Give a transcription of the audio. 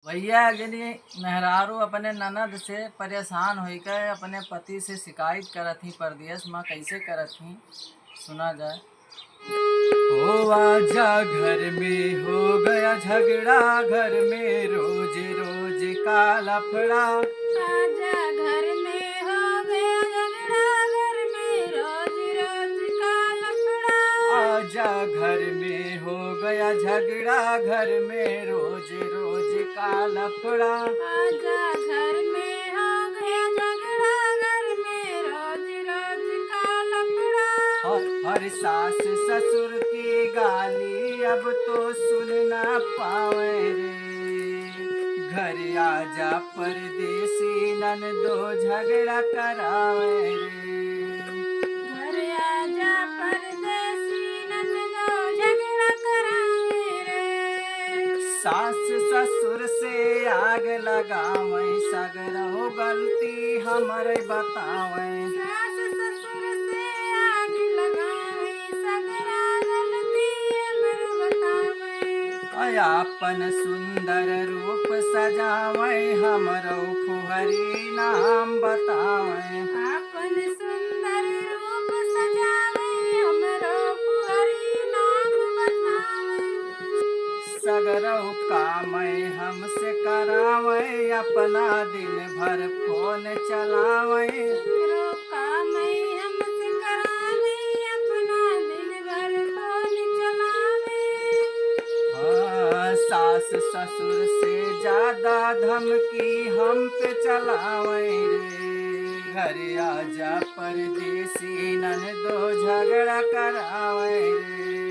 भैया जनी मेहरारू अपने ननद से परेशान होकर अपने पति से शिकायत करत ही परदेश में कैसे करत ही सुना जाए। हो आजा घर में हो गया झगड़ा, घर में रोज रोज का लफड़ा। आजा घर में हो गया झगड़ा, घर में रोज रोज का लफड़ा। आजा घर में हो गया झगड़ा, घर में रोज रोज का लफड़ा। आजा घर में हो गया झगड़ा, घर में रोज रोज का लफड़ा। हर सास ससुर की गाली अब तो सुन ना पावे रे। घर आजा परदेसी ननदो झगड़ा करावे रे। घर आजा परदेसी ननदो झगड़ा करावे रे। सास ससुर से आग लगावे, सगरो गलती हमरे बतावे। सास ससुर से आग लगावे, सगरा गलती हमर बतावे। अपन सुंदर रूप सजावे, हमरो फुहरी नाम बतावे। आपन सुंदर रूप सजावे, हमरो फुहरी नाम बतावे। सगरो काम हमसे करावे, अपना दिन भर फोन चलावे। सगरो काम हमसे करावे, अपना दिन भर फोन चलावे। हाँ, सास ससुर से ज्यादा धमकी हम पे चलावे रे। घर आजा परदेसी ननदो झगड़ा करावे रे।